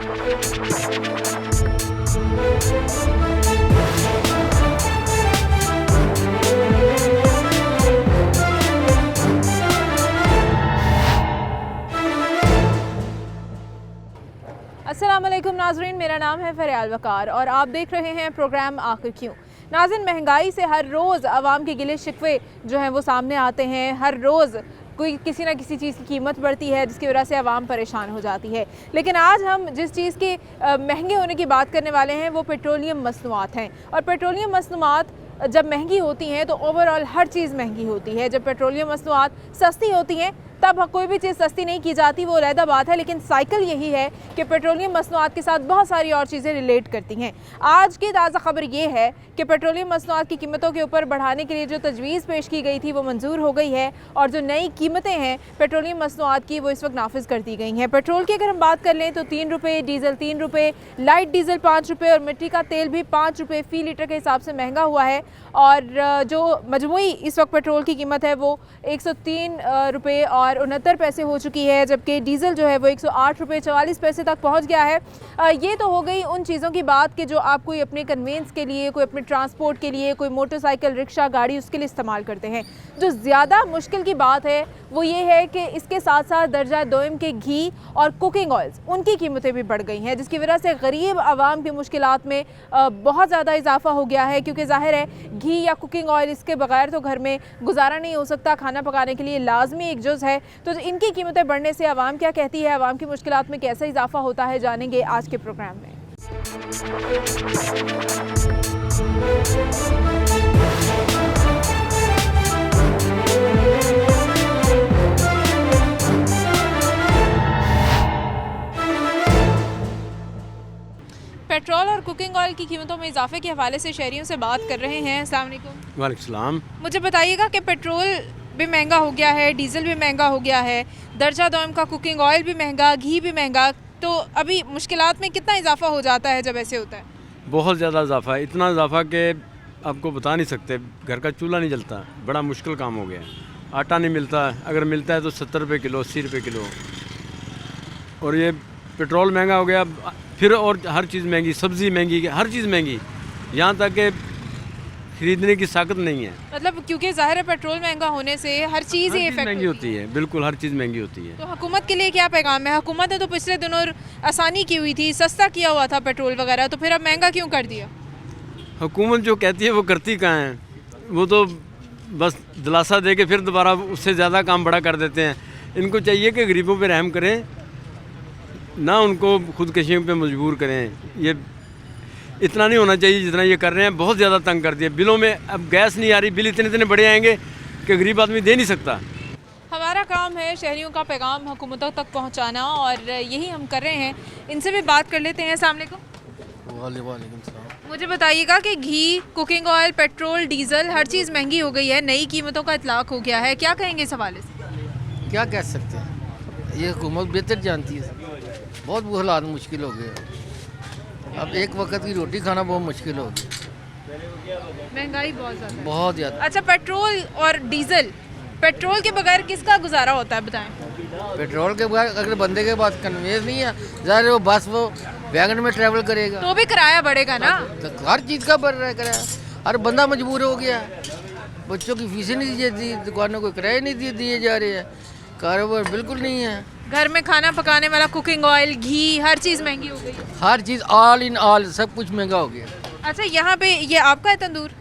अस्सलाम वालेकुम नाज़रीन, मेरा नाम है फ़रियाल वकार और आप देख रहे हैं प्रोग्राम आखिर क्यों। नाज़रीन, महंगाई से हर रोज़ आवाम के गिले शिकवे जो हैं वो सामने आते हैं। हर रोज़ कोई किसी ना किसी चीज़ की कीमत बढ़ती है जिसकी वजह से आवाम परेशान हो जाती है। लेकिन आज हम जिस चीज़ के महंगे होने की बात करने वाले हैं वो पेट्रोलियम मसनूआत हैं। और पेट्रोलियम मसनूआत जब महंगी होती हैं तो ओवरऑल हर चीज़ महंगी होती है। जब पेट्रोलियम मसनूआत सस्ती होती हैं तब कोई भी चीज़ सस्ती नहीं की जाती, वो अलग बात है। लेकिन साइकिल यही है कि पेट्रोलियम मसनूआत के साथ बहुत सारी और चीज़ें रिलेट करती हैं। आज की ताज़ा खबर ये है कि पेट्रोलियम मसनूआत की कीमतों के ऊपर बढ़ाने के लिए जो तजवीज़ पेश की गई थी वो मंजूर हो गई है और जो नई कीमतें हैं पेट्रोलियम मसनूआत की वो इस वक्त नाफिज कर दी गई हैं। पेट्रोल की अगर हम बात कर लें तो 3 रुपये, डीज़ल 3 रुपये, लाइट डीज़ल 5 रुपये और मिट्टी का तेल भी 5 रुपये फ़ी लीटर के हिसाब से महंगा हुआ है। और जो मजमूई इस वक्त पेट्रोल की कीमत है वो 103 रुपये और 69 पैसे हो चुकी है, जबकि डीज़ल जो है वो 108 रुपये 44 पैसे तक पहुंच गया है। ये तो हो गई उन चीज़ों की बात कि जो आप कोई अपने कन्वेंस के लिए, कोई अपने ट्रांसपोर्ट के लिए, कोई मोटरसाइकिल, रिक्शा, गाड़ी उसके लिए इस्तेमाल करते हैं। जो ज़्यादा मुश्किल की बात है वो ये है कि इसके साथ साथ दर्जा दोयम के घी और कुकिंग ऑयल्स उनकी कीमतें भी बढ़ गई हैं, जिसकी वजह से गरीब आवाम की मुश्किलात में बहुत ज़्यादा इजाफा हो गया है। क्योंकि ज़ाहिर है घी या कुकिंग ऑयल इसके बगैर तो घर में गुजारा नहीं हो सकता, खाना पकाने के लिए लाजमी एक जुज़ है। तो इनकी कीमतें बढ़ने से आवाम क्या कहती है, आवाम की मुश्किलात में कैसा इजाफा होता है, जानेंगे आज के प्रोग्राम में। पेट्रोल और कुकिंग ऑयल की कीमतों में इजाफे के हवाले से शहरियों से बात कर रहे हैं। अस्सलाम वालेकुम। वालेकुम सलाम। मुझे बताइएगा कि पेट्रोल भी महंगा हो गया है, डीज़ल भी महंगा हो गया है, दर्जा दोयम का कुकिंग ऑयल भी महंगा, घी भी महंगा, तो अभी मुश्किलात में कितना इजाफा हो जाता है जब ऐसे होता है? बहुत ज़्यादा इजाफा है, इतना इजाफा कि आपको बता नहीं सकते। घर का चूल्हा नहीं जलता, बड़ा मुश्किल काम हो गया है। आटा नहीं मिलता, अगर मिलता है तो 70 रुपये किलो, 80 रुपये किलो। और ये पेट्रोल महंगा हो गया, फिर और हर चीज़ महंगी, सब्ज़ी महंगी, हर चीज़ महंगी, यहाँ तक कि खरीदने की ताकत नहीं है। मतलब क्योंकि ज़ाहिर है पेट्रोल महंगा होने से हर चीज़ ही इफेक्ट महंगी होती है। बिल्कुल हर चीज़ महंगी होती है। तो हुकूमत के लिए क्या पैगाम है? हुकूमत ने तो पिछले दिनों आसानी की हुई थी, सस्ता किया हुआ था पेट्रोल वगैरह, तो फिर अब महंगा क्यों कर दिया? हुकूमत जो कहती है वो करती कहाँ है? वो तो बस दिलासा दे के फिर दोबारा उससे ज़्यादा काम बड़ा कर देते हैं। इनको चाहिए कि गरीबों पे रहम करें, ना उनको खुदकशियों पे मजबूर करें। ये इतना नहीं होना चाहिए जितना ये कर रहे हैं। बहुत ज़्यादा तंग कर दिया। बिलों में अब गैस नहीं आ रही, बिल इतने इतने बड़े आएंगे कि गरीब आदमी दे नहीं सकता। हमारा काम है शहरियों का पैगाम हुकूमतों तक पहुंचाना और यही हम कर रहे हैं। इनसे भी बात कर लेते हैं। अस्सलाम वालेकुम। वालेकुम सलाम। मुझे बताइएगा कि घी, कुकिंग ऑयल, पेट्रोल, डीज़ल हर चीज़ महंगी हो गई है, नई कीमतों का इतलाक हो गया है, क्या कहेंगे इस हवाले से? क्या कह सकते हैं, ये हुकूमत बेहतर जानती है। बहुत हालात मुश्किल हो गए। अब एक वक्त की रोटी खाना बहुत मुश्किल हो गया, महंगाई बहुत ज़्यादा, बहुत ज़्यादा। अच्छा, पेट्रोल और डीज़ल, पेट्रोल के बगैर किसका गुजारा होता है बताएं? पेट्रोल के बगैर अगर बंदे के पास कन्वेंस नहीं है, ज़ाहिर है वो बस वो वैगन में ट्रैवल करेगा तो भी किराया बढ़ेगा ना। तो हर चीज़ का बढ़ रहा है किराया। हर बंदा मजबूर हो गया। बच्चों की फीसें नहीं दी जाती, दुकानों को किराए नहीं दिए जा रहे हैं, कारोबार बिल्कुल नहीं है। घर में खाना पकाने वाला कुकिंग ऑयल, घी, हर चीज़ महंगी हो गई। हर चीज़ ऑल इन ऑल सब कुछ महंगा हो गया। अच्छा, यहाँ पे ये आपका है तंदूर?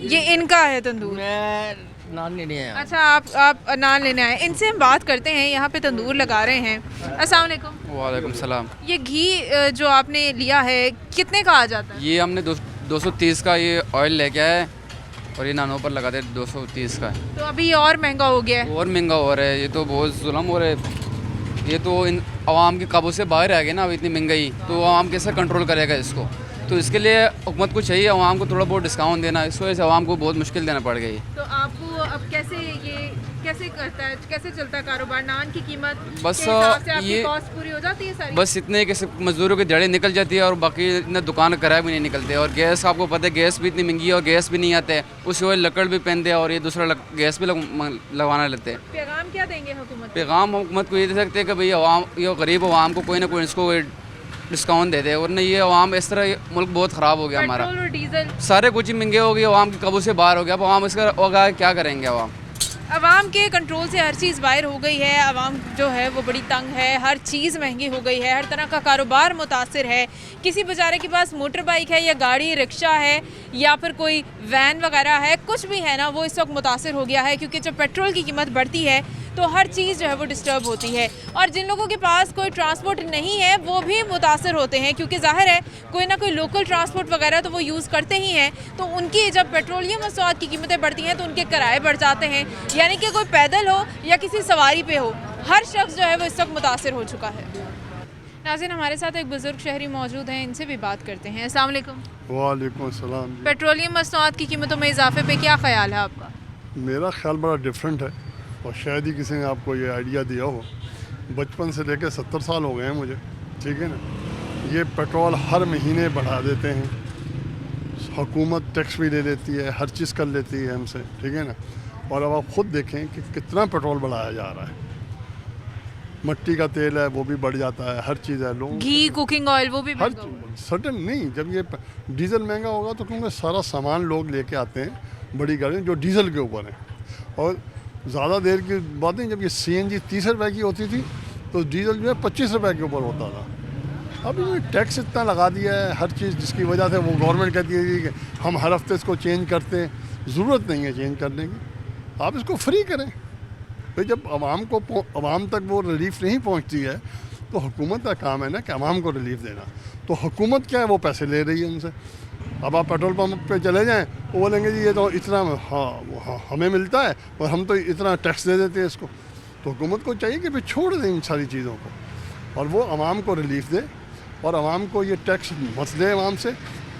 ये इनका है तंदूर? मैं नान लेने आया। अच्छा, आप नान लेने आए। इनसे हम बात करते हैं, यहाँ पे तंदूर लगा रहे हैं। अस्सलाम वालेकुम। वालेकुम सलाम। ये घी जो आपने लिया है कितने का आ जाता है? ये हमने 230 का ये ऑयल लेके आए और ये नानों पर लगा दे 230 का है। तो अभी ये और महंगा हो गया है। और महंगा हो रहा है, ये तो बहुत जुल्म हो रहा है। ये तो इन आवाम के काबू से बाहर आ गए ना। अब इतनी महंगाई तो आवाम कैसे कंट्रोल करेगा इसको? तो इसके लिए हुकूमत को चाहिए आवाम को थोड़ा बहुत डिस्काउंट देना। इस वजह से आवाम को बहुत मुश्किल देना पड़ गई। तो आपको अब कैसे करता है, कैसे चलता है कारोबार? नान की कीमत बस के हिसाब से आपकी ये कॉस्ट पूरी हो जाती है सारी? बस इतने कि मजदूरों की दिहाड़ी निकल जाती है और बाकी इतना दुकान किराया भी नहीं निकलते। और गैस आपको पता है गैस भी इतनी महंगी है और गैस भी नहीं आते हैं। उस वजह लकड़ भी पहनते हैं और ये दूसरा गैस भी लगवाना लेते हैं। पैगाम क्या देंगे हुकूमत? पैगाम हुकूमत को ये दे सकते हैं कि भाई आवाम, ये गरीब आवाम को कोई ना कोई इसको डिस्काउंट दे दे, वरना ये अवाम इस तरह मुल्क बहुत ख़राब हो गया हमारा। पेट्रोल और डीजल, सारे कुछ ही महंगे हो गए, अवाम के काबू से बाहर हो गया। अब अवाम इसका होगा क्या करेंगे अवाम? अवाम के कंट्रोल से हर चीज़ बाहर हो गई है। अवाम जो है वो बड़ी तंग है, हर चीज़ महंगी हो गई है, हर तरह का कारोबार मुतासिर है। किसी बेचारे के पास मोटर बाइक है या गाड़ी रिक्शा है या फिर कोई वैन वगैरह है, कुछ भी है ना, वो इस वक्त मुतासिर हो गया है, क्योंकि जब पेट्रोल की कीमत बढ़ती है तो हर चीज़ जो है वो डिस्टर्ब होती है। और जिन लोगों के पास कोई ट्रांसपोर्ट नहीं है वो भी मुतासर होते हैं, क्योंकि ज़ाहिर है कोई ना कोई लोकल ट्रांसपोर्ट वगैरह तो वो यूज़ करते ही हैं। तो उनकी जब पेट्रोलियम मसवाद की कीमतें बढ़ती हैं तो उनके किराए बढ़ जाते हैं। यानी कि कोई पैदल हो या किसी सवारी पे हो, हर शख्स जो है वो इस वक्त मुतासर हो चुका है। नाज़रीन, हमारे साथ एक बुज़ुर्ग शहरी मौजूद हैं, इनसे भी बात करते हैं। अस्सलाम वालेकुम। वालेकुम अस्सलाम। पेट्रोलियम मसवाद की कीमतों में इजाफे पे क्या ख्याल है आपका? मेरा ख्याल बड़ा डिफरेंट है और शायद ही किसी ने आपको ये आइडिया दिया हो। बचपन से लेकर 70 साल हो गए हैं मुझे, ठीक है ना। ये पेट्रोल हर महीने बढ़ा देते हैं, हुकूमत टैक्स भी ले लेती है, हर चीज़ कर लेती है हमसे, ठीक है ना। और अब आप ख़ुद देखें कि कितना पेट्रोल बढ़ाया जा रहा है। मट्टी का तेल है वो भी बढ़ जाता है, हर चीज़ है, लोग घी, कुकिंग ऑयल, वो भी हर महंगा हुआ। सडन नहीं, जब ये डीजल महंगा होगा तो क्योंकि सारा सामान लोग लेके आते हैं बड़ी गाड़ी जो डीजल के ऊपर है। और ज़्यादा देर की बात नहीं, जब ये CNG 30 रुपए की होती थी तो डीजल जो है 25 रुपए के ऊपर होता था। अब ये टैक्स इतना लगा दिया है हर चीज़, जिसकी वजह से वो गवर्नमेंट कहती है कि हम हर हफ्ते इसको चेंज करते हैं। ज़रूरत नहीं है चेंज करने की, आप इसको फ्री करें। भाई जब आवाम तक वो रिलीफ नहीं पहुंचती है तो हुकूमत का काम है ना कि आवाम को रिलीफ देना। तो हुकूमत क्या है, वो पैसे ले रही है उनसे। अब आप पेट्रोल पंप पे चले जाएं, वो बोलेंगे जी ये तो इतना हाँ हमें मिलता है और हम तो इतना टैक्स दे देते हैं इसको। तो हुकूमत को चाहिए कि भाई छोड़ दें इन सारी चीज़ों को और वो आवाम को रिलीफ दे और आवाम को ये टैक्स मत दे आवाम से,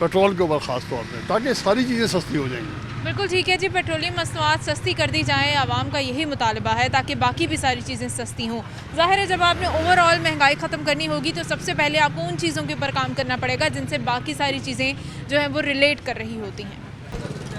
पेट्रोल के ऊपर ख़ास तौर पर, ताकि सारी चीज़ें सस्ती हो जाएंगी। बिल्कुल ठीक है जी, पेट्रोलियम मसनूआत सस्ती कर दी जाए, आवाम का यही मुतालबा है, ताकि बाकी भी सारी चीज़ें सस्ती हों। ज़ाहिर है जब आपने ओवरऑल महंगाई ख़त्म करनी होगी तो सबसे पहले आपको उन चीज़ों के ऊपर काम करना पड़ेगा जिनसे बाकी सारी चीज़ें जो हैं वो रिलेट कर रही होती हैं।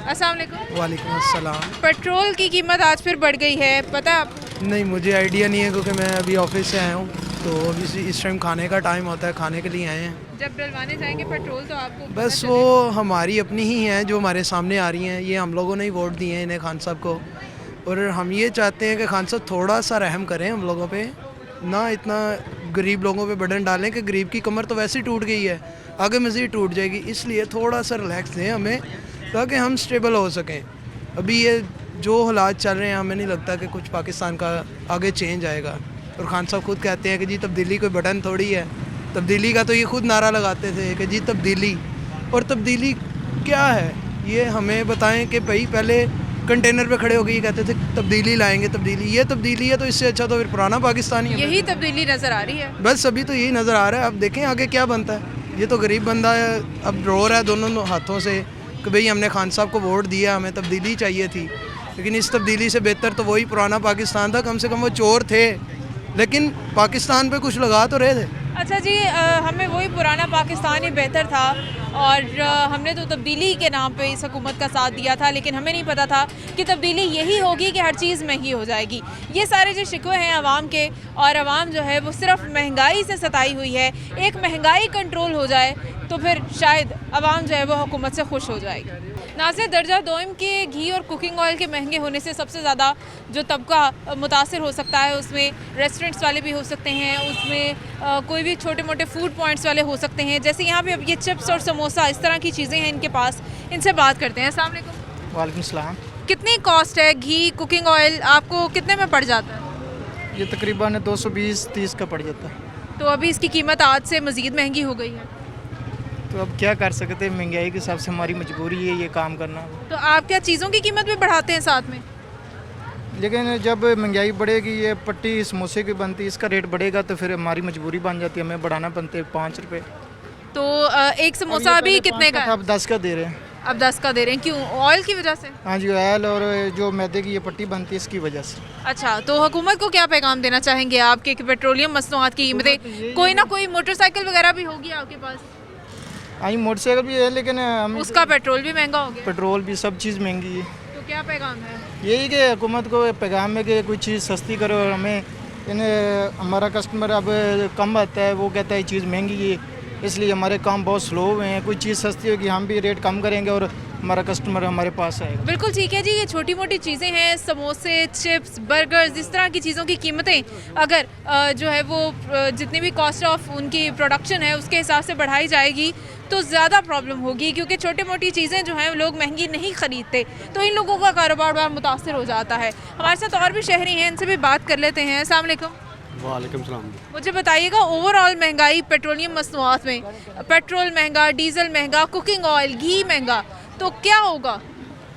अस्सलाम वालेकुम। वालेकुम अस्सलाम। पेट्रोल की कीमत आज फिर बढ़ गई है, पता है आपको? नहीं, मुझे आइडिया नहीं है क्योंकि मैं अभी ऑफिस से आया हूँ, तो अभी इस टाइम खाने का टाइम होता है, खाने के लिए आए हैं। जब डलवाने जाएंगे पेट्रोल तो आपको बस पता वो हमारी अपनी ही हैं जो हमारे सामने आ रही हैं, ये हम लोगों ने ही वोट दिए हैं इन्हें, खान साहब को। और हम ये चाहते हैं कि खान साहब थोड़ा सा रहम करें हम लोगों पे, ना इतना गरीब लोगों पे बर्डन डालें कि गरीब की कमर तो वैसे ही टूट गई है, आगे मज़ीद टूट जाएगी। इसलिए थोड़ा सा रिलैक्स दें हमें ताकि हम स्टेबल हो सकें। अभी ये जो हालात चल रहे हैं हमें नहीं लगता कि कुछ पाकिस्तान का आगे चेंज आएगा। और खान साहब खुद कहते हैं कि जी तब्दीली कोई बटन थोड़ी है, तब्दीली का तो ये खुद नारा लगाते थे कि जी तब्दीली। और तब्दीली क्या है ये हमें बताएं कि भाई पहले कंटेनर पे खड़े हो गए कहते थे तब्दीली लाएंगे, तब्दीली, ये तब्दीली है तो इससे अच्छा तो फिर पुराना पाकिस्तान ही है। यही तब्दीली नज़र आ रही है। बस अभी तो यही नज़र आ रहा है, अब देखें आगे क्या बनता है। ये तो गरीब बंदा है, अब रो रहा है दोनों हाथों से कि भाई हमने खान साहब को वोट दिया, हमें तब्दीली चाहिए थी, लेकिन इस तब्दीली से बेहतर तो वही पुराना पाकिस्तान था। कम से कम वो चोर थे लेकिन पाकिस्तान पे कुछ लगा तो रहे थे। अच्छा जी, हमें वही पुराना पाकिस्तान ही बेहतर था और हमने तो तब्दीली के नाम पे इस हुकूमत का साथ दिया था, लेकिन हमें नहीं पता था कि तब्दीली यही होगी कि हर चीज़ महंगी हो जाएगी। ये सारे जो शिकवे हैं आवाम के, और आवाम जो है वो सिर्फ महंगाई से सताई हुई है। एक महंगाई कंट्रोल हो जाए तो फिर शायद आवाम जो है वो हुकूमत से खुश हो जाएगी। नाज़रीन, दर्जा दोम के घी और कुकिंग ऑयल के महंगे होने से सबसे ज़्यादा जो तबका मुतासर हो सकता है उसमें रेस्टोरेंट्स वाले भी हो सकते हैं, उसमें कोई भी छोटे मोटे फूड पॉइंट्स वाले हो सकते हैं। जैसे यहाँ पे अब ये चिप्स और समोसा इस तरह की चीज़ें हैं इनके पास, इनसे बात करते हैं। अस्सलाम वालेकुम। वालेकुम सलाम। कितनी कॉस्ट है घी, कुकिंग ऑयल, आपको कितने में पड़ जाता है? ये तकरीबन 220-30 का पड़ जाता है। तो अभी इसकी कीमत आज से मज़ीद महंगी हो गई है। तो अब क्या कर सकते हैं, महंगाई के हिसाब से हमारी मजबूरी है ये काम करना। तो आप क्या चीज़ों की कीमत भी बढ़ाते हैं साथ में? लेकिन जब महंगाई बढ़ेगी, ये पट्टी समोसे की बनती है, इसका रेट बढ़ेगा तो फिर हमारी मजबूरी बन जाती है, हमें बढ़ाना बनते हैं 5 रुपये। तो एक समोसा अभी कितने का है? अब 10 का दे रहे हैं। अब 10 का दे रहे हैं, क्यों? ऑयल की वजह से? हाँ जी, ऑयल और जो मैदे की ये पट्टी बनती है इसकी वजह से। अच्छा, तो हुकूमत को क्या पैगाम देना चाहेंगे आपके कि पेट्रोलियम मसनूआत की कीमतें, कोई ना कोई मोटरसाइकिल वगैरह भी होगी आपके पास? हाँ, मोटरसाइकिल भी है लेकिन हम उसका पेट्रोल भी महंगा हो गया। पेट्रोल भी सब चीज़ महंगी है। तो क्या पैगाम है? यही कि हुकूमत को पैगाम है कि कोई चीज़ सस्ती करो। हमें हमारा कस्टमर अब कम आता है, वो कहता है चीज़ महंगी है, इसलिए हमारे काम बहुत स्लो हुए हैं। कोई चीज़ सस्ती होगी हम भी रेट कम करेंगे और हमारा कस्टमर हमारे पास आएगा। बिल्कुल ठीक है जी, ये छोटी मोटी चीज़ें हैं, समोसे, चिप्स, बर्गर्स, इस तरह की चीज़ों की कीमतें अगर जो है वो जितनी भी कॉस्ट ऑफ उनकी प्रोडक्शन है उसके हिसाब से बढ़ाई जाएगी तो ज़्यादा प्रॉब्लम होगी, क्योंकि छोटी मोटी चीज़ें जो हैं लोग महंगी नहीं ख़रीदते, तो इन लोगों का कारोबार बड़ा मुतासर हो जाता है। हमारे साथ और भी शहरी हैं, इनसे भी बात कर लेते हैं। अस्सलाम वालेकुम। वालेकुम सलाम। मुझे बताइएगा, ओवरऑल महंगाई पेट्रोलियम मसनूआत में, पेट्रोल महंगा, डीजल महंगा, कुकिंग ऑयल, घी महंगा, तो क्या होगा?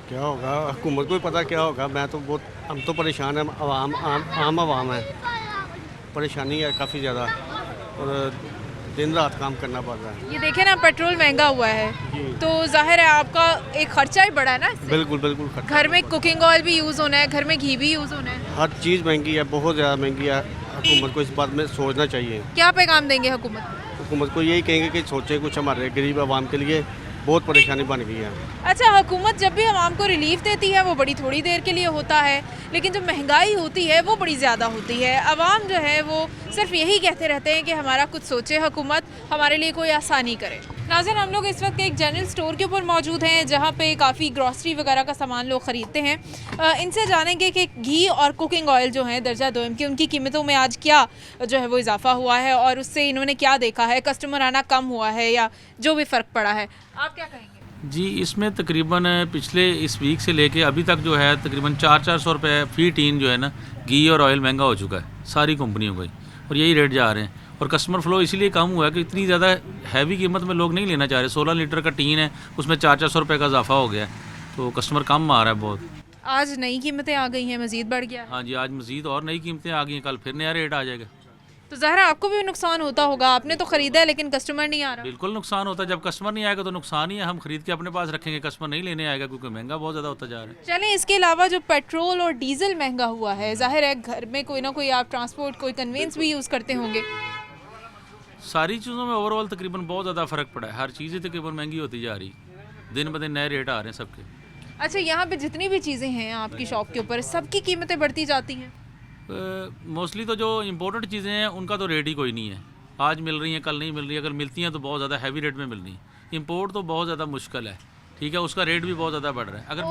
क्या होगा, हुकूमत को ही पता क्या होगा। मैं तो बहुत, हम तो परेशान हैं, आम आवाम है, परेशानी है काफ़ी ज़्यादा और दिन रात काम करना पड़ रहा है। ये देखें ना, पेट्रोल महंगा हुआ है तो जाहिर है आपका एक खर्चा ही बढ़ा है ना इससे। बिल्कुल बिल्कुल खर्चा। घर में कुकिंग ऑयल भी यूज़ होना है, घर में घी भी यूज़ होना है, हर चीज़ महंगी है, बहुत ज़्यादा महंगी है। हुकूमत को इस बात में सोचना चाहिए। क्या पैगाम देंगे हुकूमत? हुकूमत को यही कहेंगे कि सोचे कुछ, हमारे गरीब आवाम के लिए बहुत परेशानी बन गई है। अच्छा, हुकूमत जब भी आवाम को रिलीफ देती है वो बड़ी थोड़ी देर के लिए होता है, लेकिन जब महंगाई होती है वो बड़ी ज़्यादा होती है। आवाम जो है वो सिर्फ यही कहते रहते हैं कि हमारा कुछ सोचे हुकूमत, हमारे लिए कोई आसानी करे। नाज़रीन, हम लोग इस वक्त एक जनरल स्टोर के ऊपर मौजूद हैं जहाँ पे काफ़ी ग्रॉसरी वगैरह का सामान लोग ख़रीदते हैं। इनसे जानेंगे कि घी और कुकिंग ऑयल जो हैं दर्जा दोम की, उनकी कीमतों में आज क्या जो है वो इजाफा हुआ है और उससे इन्होंने क्या देखा है, कस्टमर आना कम हुआ है या जो भी फ़र्क पड़ा है। आप क्या कहेंगे? जी, इसमें तकरीबन पिछले इस वीक से लेके अभी तक जो है तकरीबन 400 रुपये फ़ी टीन जो है ना घी और ऑयल महंगा हो चुका है सारी कंपनियों का ही, और यही रेट जा रहे हैं। और कस्टमर फ्लो इसीलिए कम हुआ है कि इतनी ज़्यादा हैवी कीमत में लोग नहीं लेना चाह रहे। 16 लीटर का टीन है, उसमें 400 रुपये का इजाफा हो गया है, तो कस्टमर कम आ रहा है बहुत। आज नई कीमतें आ गई हैं, मज़ीद बढ़ गया है। हाँ जी, आज मज़ीद और नई कीमतें आ गई हैं, कल फिर नया रेट आ जाएगा। तो ज़ाहिर है आपको भी नुकसान होता होगा, आपने तो ख़रीदा है लेकिन कस्टमर नहीं आ रहा। बिल्कुल नुकसान होता है, जब कस्टमर नहीं आएगा तो नुकसान ही है। हम खरीद के अपने पास रखेंगे, कस्टमर नहीं लेने आएगा क्योंकि महंगा बहुत ज़्यादा होता जा रहा है। चलें, इसके अलावा जो पेट्रोल और डीजल महंगा हुआ है, जाहिर है घर में कोई ना कोई आप ट्रांसपोर्ट, कोई कन्वेंस भी यूज़ करते होंगे। सारी चीज़ों में ओवरऑल तकरीबन बहुत ज़्यादा फ़र्क पड़ा है। हर चीज़ ही तकरीबन महंगी होती जा रही, दिन ब दिन नए रेट आ रहे हैं सबके। अच्छा, यहाँ पे जितनी भी चीज़ें हैं आपकी शॉप के ऊपर, सबकी कीमतें बढ़ती जाती हैं? मोस्टली तो जो इम्पोर्टेड चीज़ें हैं उनका तो रेट ही कोई नहीं है। आज मिल रही हैं, कल नहीं मिल रही। अगर मिलती हैं तो बहुत ज़्यादा हैवी रेट में मिल रही हैं। इम्पोर्ट तो बहुत ज़्यादा मुश्किल है, ठीक है, उसका रेट भी बहुत ज़्यादा बढ़ रहा है। अगर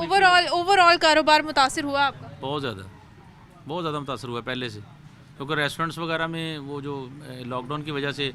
ओवरऑल कारोबार मुतासिर हुआ आपका? बहुत ज़्यादा मुतासर हुआ है पहले से, क्योंकि रेस्टोरेंट्स वगैरह में वो जो लॉकडाउन की वजह से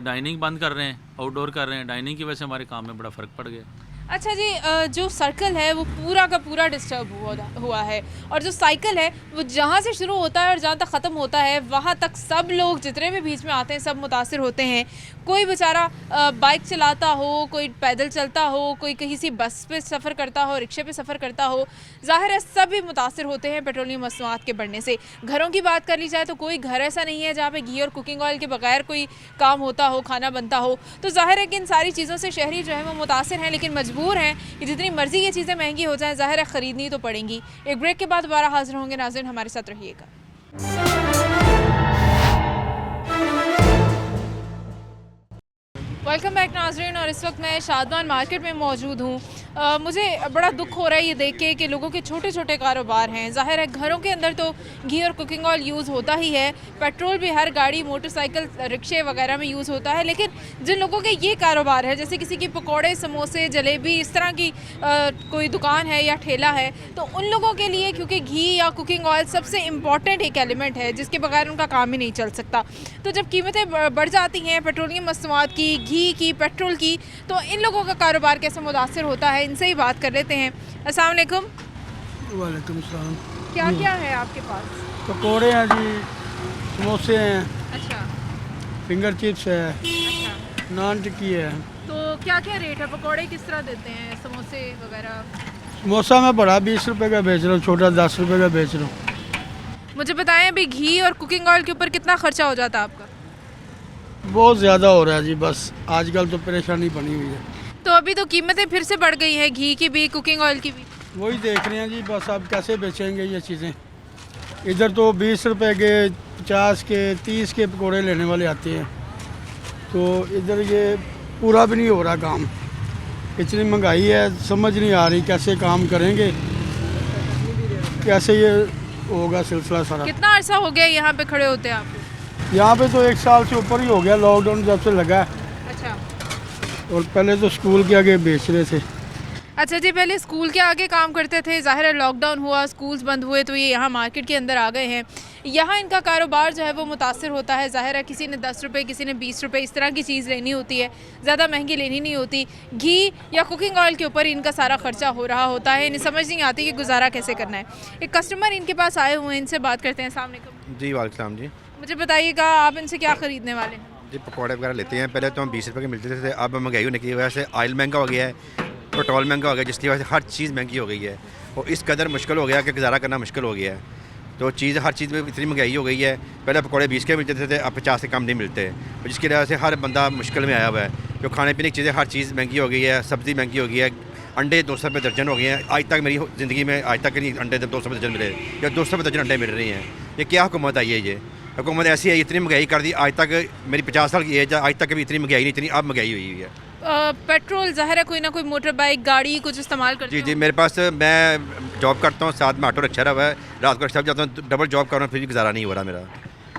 डाइनिंग बंद कर रहे हैं, आउटडोर कर रहे हैं, डाइनिंग की वजह से हमारे काम में बड़ा फ़र्क पड़ गया। अच्छा जी, जो सर्कल है वो पूरा का पूरा डिस्टर्ब हुआ है, और जो साइकिल है वो जहाँ से शुरू होता है और जहाँ तक ख़त्म होता है वहाँ तक सब लोग जितने भी बीच में आते हैं सब मुतासिर होते हैं। कोई बेचारा बाइक चलाता हो, कोई पैदल चलता हो, कोई कहीं सी बस पे सफ़र करता हो, रिक्शे पे सफ़र करता हो, ज़ाहिर है सभी मुतासिर होते हैं पेट्रोलियम मसनूआत के बढ़ने से। घरों की बात कर ली जाए तो कोई घर ऐसा नहीं है जहाँ पे घी और कुकिंग ऑयल के बगैर कोई काम होता हो, खाना बनता हो। तो ज़ाहिर है कि इन सारी चीज़ों से शहरी जो है वो मुतासिर हैं, लेकिन मजबूर हैं कि जितनी मर्ज़ी ये चीज़ें महंगी हो जाएँ ज़ाहिर है ख़रीदनी तो पड़ेंगी। एक ब्रेक के बाद दोबारा हाजिर होंगे। नाज़रीन, हमारे साथ रहिएगा। वेलकम बैक नाज़रीन, और इस वक्त मैं शादमान मार्केट में मौजूद हूँ। मुझे बड़ा दुख हो रहा है ये देख के कि लोगों के छोटे छोटे कारोबार हैं। ज़ाहिर है घरों के अंदर तो घी और कुकिंग ऑयल यूज़ होता ही है, पेट्रोल भी हर गाड़ी, मोटरसाइकिल, रिक्शे वगैरह में यूज़ होता है, लेकिन जिन लोगों के ये कारोबार है, जैसे किसी की पकौड़े, समोसे, जलेबी, इस तरह की कोई दुकान है या ठेला है, तो उन लोगों के लिए क्योंकि घी या कुकिंग ऑयल सबसे इम्पॉर्टेंट एक एलिमेंट है जिसके बगैर उनका काम ही नहीं चल सकता। तो जब कीमतें बढ़ जाती हैं पेट्रोलियम मसनूआत की, घी की, पेट्रोल की, तो इन लोगों का कारोबार कैसे मुतासिर होता है, इनसे ही बात कर लेते हैं। अस्सलाम वालेकुम। वालेकुम सलाम। क्या क्या है आपके पास? पकोड़े हैं जी, समोसे हैं, अच्छा फिंगर चिप्स है, अच्छा। नान टिक्की है। तो क्या क्या रेट है? पकोड़े किस तरह देते हैं, समोसे वगैरह? समोसा मैं बड़ा 20 रुपए का बेच रहा हूँ, छोटा 10 रुपए का बेच रहा हूँ। मुझे बताएं, अभी घी और कुकिंग ऑयल के ऊपर कितना खर्चा हो जाता है आपका? बहुत ज़्यादा हो रहा है जी, बस आजकल तो परेशानी बनी हुई है। तो अभी तो कीमतें फिर से बढ़ गई हैं, घी की भी, कुकिंग ऑयल की भी। वही देख रहे हैं जी, बस अब कैसे बेचेंगे ये चीज़ें। इधर तो 20 रुपए के, 50 के, 30 के पकोड़े लेने वाले आते हैं, तो इधर ये पूरा भी नहीं हो रहा काम। इतनी महंगाई है, समझ नहीं आ रही कैसे काम करेंगे, कैसे ये होगा सिलसिला सारा। कितना अरसा हो गया यहाँ पे खड़े होते हैं आप? यहाँ पे तो 1 साल से ऊपर ही हो गया, लॉकडाउन जब से लगा है। अच्छा। और पहले तो स्कूल के आगे बेच रहे थे। अच्छा जी, पहले स्कूल के आगे काम करते थे, ज़ाहिर है लॉकडाउन हुआ, स्कूल्स बंद हुए तो ये यहाँ मार्केट के अंदर आ गए हैं। यहाँ इनका कारोबार जो है वो मुतासर होता है। ज़ाहिर है किसी ने 10 रुपये, किसी ने 20 रुपये, इस तरह की चीज़ लेनी होती है, ज़्यादा महंगी लेनी नहीं होती। घी या कुकिंग ऑयल के ऊपर इनका सारा खर्चा हो रहा होता है। इन्हें समझ नहीं आती कि गुजारा कैसे करना है। एक कस्टमर इनके पास आए हुए हैं, इनसे बात करते हैं। अस्सलाम वालेकुम जी वालेकुम जी। मुझे बताइएगा आप इनसे क्या ख़रीदने वाले हैं? जी पकौड़े वगैरह लेते हैं। पहले तो हम 20 रुपये के मिलते थे, अब महंगाई होने की वजह से ऑयल महंगा हो गया है, पेट्रोल महंगा हो गया, जिसकी वजह से हर चीज़ महंगी हो गई है और इस कदर मुश्किल हो गया कि गुजारा करना मुश्किल हो गया है। तो हर चीज़ में इतनी महंगाई हो गई है। पहले पकौड़े 20 के मिलते थे, अब 50 से कम नहीं मिलते, जिसकी वजह से हर बंदा मुश्किल में आया हुआ है। जो खाने पीने की चीज़ें हर चीज़ महंगी हो गई है, सब्ज़ी महंगी हो गई है, अंडे 200 रुपये दर्जन हो गए हैं। आज तक मेरी ज़िंदगी में आज तक नहीं अंडे 200 रुपये दर्जन मिले या 200 रुपये दर्जन अंडे मिल रही हैं। ये क्या हुकूमत आई है? ये हुकूमत ऐसी है, इतनी महंगाई कर दी। आज तक मेरी 50 साल की एज है, आज तक कभी इतनी महंगाई नहीं, इतनी अब महंगाई हुई है। पेट्रोल ज़ाहिर है कोई ना कोई मोटर बाइक गाड़ी कुछ इस्तेमाल करते जी जी, मेरे पास मैं जॉब करता हूँ, साथ में ऑटो रिक्शा रहा है, रात को रिक्शा जाता हूँ, डबल जॉब कर रहा हूँ, फिर भी गुजारा नहीं हो रहा मेरा।